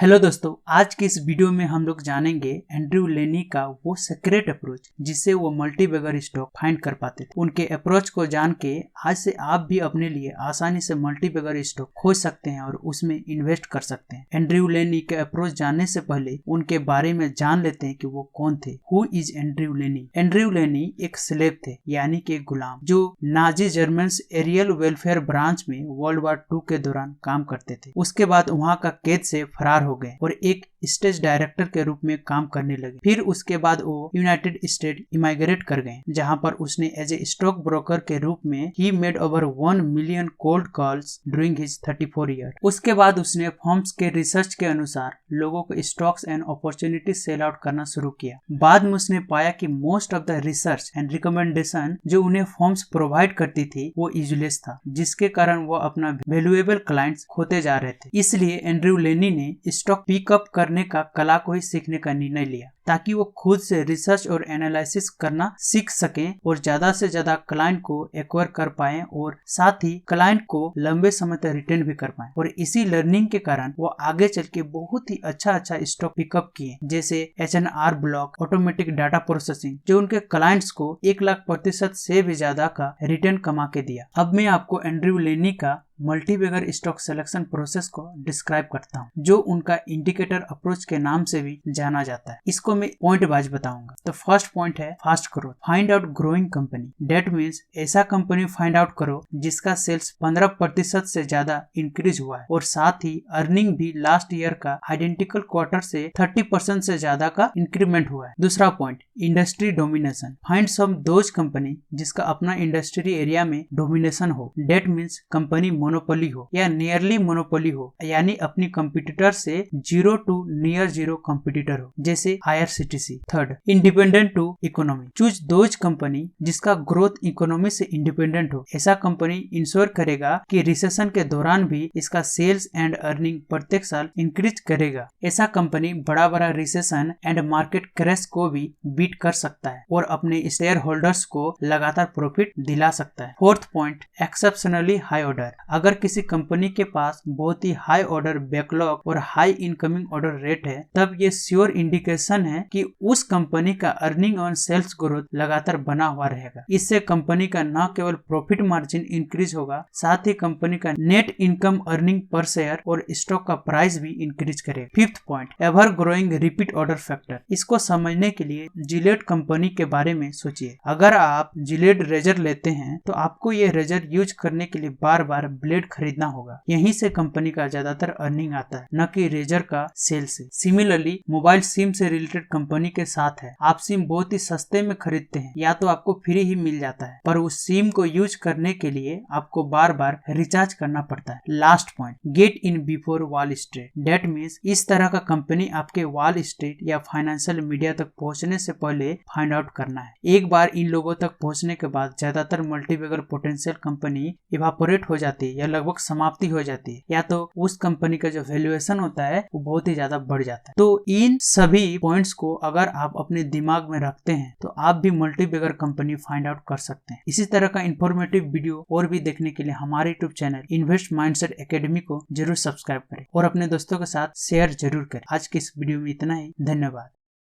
Hello दोस्तों, आज की इस वीडियो में हम लोग जानेंगे एंड्रयू लेनी का वो सीक्रेट अप्रोच जिससे वो मल्टीबैगर स्टॉक फाइंड कर पाते थे। उनके अप्रोच को जान के आज से आप भी अपने लिए आसानी से मल्टीबैगर स्टॉक खोज सकते हैं और उसमें इन्वेस्ट कर सकते हैं। एंड्रयू लेनी के अप्रोच जानने से पहले उनके बारे में जान लेते हैं कि वो कौन थे। Who is Andrew Lenny? Andrew Lenny एक स्लेव थे, यानी कि गुलाम, जो Nazi German aerial welfare branch में वर्ल्ड वॉर 2 के दौरान काम करते थे। उसके बाद वहाँ का कैद से फरार हो गए और एक स्टेज डायरेक्टर के रूप में काम करने लगे। फिर उसके बाद वो यूनाइटेड स्टेट इमाइग्रेट कर गए, जहां पर उसने एज ए स्टॉक ब्रोकर के रूप में he made over 1 million cold calls during his 34 year. उसके बाद उसने फर्म्स के रिसर्च के अनुसार लोगों को stocks and opportunity sell out करना शुरू किया। बाद में उसने पाया कि most of the research and recommendation जो उन्हें फर्म्स प्रोवाइड करती थी वो यूजलेस था, जिसके कारण वो अपना वैल्यूएबल क्लाइंट्स खोते जा रहे थे। इसलिए एंड्रयू लेनी ने स्टॉक पिकअप करने का कला को ही सीखने का निर्णय लिया, ताकि वो खुद से रिसर्च और एनालिसिस करना सीख सकें और ज्यादा से ज्यादा क्लाइंट को एक्वायर कर पाएं और साथ ही क्लाइंट को लंबे समय तक रिटेन भी कर पाएं। और इसी लर्निंग के कारण वो आगे चल के बहुत ही अच्छा स्टॉक पिकअप किए, जैसे H&R block, automatic data processing, जो उनके क्लाइंट्स को 1,00,000% से भी ज्यादा का रिटर्न कमा के दिया। अब मैं आपको एंड्रयू लेनी का मल्टीबैगर स्टॉक सिलेक्शन प्रोसेस को डिस्क्राइब करता हूँ, जो उनका इंडिकेटर अप्रोच के नाम से भी जाना जाता है। इसको मैं पॉइंट वाइज बताऊंगा। तो फर्स्ट पॉइंट है fast growth. Find out growing company. That means ऐसा कंपनी फाइंड आउट करो जिसका सेल्स 15% से ज्यादा इंक्रीज हुआ है और साथ ही अर्निंग भी लास्ट ईयर का आइडेंटिकल क्वार्टर से 30% से ज्यादा का इंक्रीमेंट हुआ है। दूसरा point, industry domination. Find some those company जिसका अपना इंडस्ट्री एरिया में डोमिनेशन हो। डेट मीन्स कंपनी मोनोपोली हो या नियरली मोनोपोली हो, यानी अपनी कंपटीटर से 0 to नियर 0 कंपटीटर हो, जैसे IRCTC। Third, independent to economy. Choose those company जिसका ग्रोथ इकोनॉमी से इंडिपेंडेंट हो। ऐसा कंपनी इंश्योर करेगा कि रिसेशन के दौरान भी इसका सेल्स एंड अर्निंग प्रत्येक साल इंक्रीज करेगा। ऐसा कंपनी बड़ा रिसेशन एंड मार्केट क्रैश को भी बीट कर सकता है और अपने शेयर होल्डर्स को लगातार प्रॉफिट दिला सकता है। Fourth point, exceptionally high order. अगर किसी कंपनी के पास बहुत ही हाई ऑर्डर बैकलॉग और हाई इनकमिंग ऑर्डर रेट है, तब ये श्योर इंडिकेशन है कि उस कंपनी का अर्निंग और सेल्स ग्रोथ लगातार बना हुआ रहेगा। इससे कंपनी का न केवल प्रॉफिट मार्जिन इंक्रीज होगा, साथ ही कंपनी का net income earning per share और स्टॉक का प्राइस भी इंक्रीज करेगा। Fifth point, ever growing repeat order factor. इसको समझने के लिए जिलेट कंपनी के बारे में सोचिए। अगर आप जिलेट रेजर लेते हैं तो आपको ये रेजर यूज करने के लिए बार बार ब्लेड खरीदना होगा। यहीं से कंपनी का ज्यादातर अर्निंग आता है, न कि रेजर का सेल से। सिमिलरली मोबाइल सिम से रिलेटेड कंपनी के साथ है। आप सिम बहुत ही सस्ते में खरीदते हैं या तो आपको फ्री ही मिल जाता है, पर उस सिम को यूज करने के लिए आपको बार बार रिचार्ज करना पड़ता है। Last point, get in before wall street. That means इस तरह का कंपनी आपके वॉल स्ट्रीट या फाइनेंशियल मीडिया तक पहुंचने से पहले फाइंड आउट करना है। एक बार इन लोगों तक पहुंचने के बाद ज्यादातर मल्टीबैगर पोटेंशियल कंपनी इवापोरेट हो जाती है या लगभग समाप्ति हो जाती है, या तो उस कंपनी का जो वैल्यूएशन होता है वो बहुत ही ज्यादा बढ़ जाता है। तो इन सभी पॉइंट्स को अगर आप अपने दिमाग में रखते हैं तो आप भी मल्टीबैगर कंपनी फाइंड आउट कर सकते हैं। इसी तरह का इंफॉर्मेटिव वीडियो और भी देखने के लिए हमारे YouTube channel invest mindset academy को जरूर सब्सक्राइब करें और अपने दोस्तों के साथ शेयर जरूर करें। आज की इस वीडियो में इतना ही। धन्यवाद।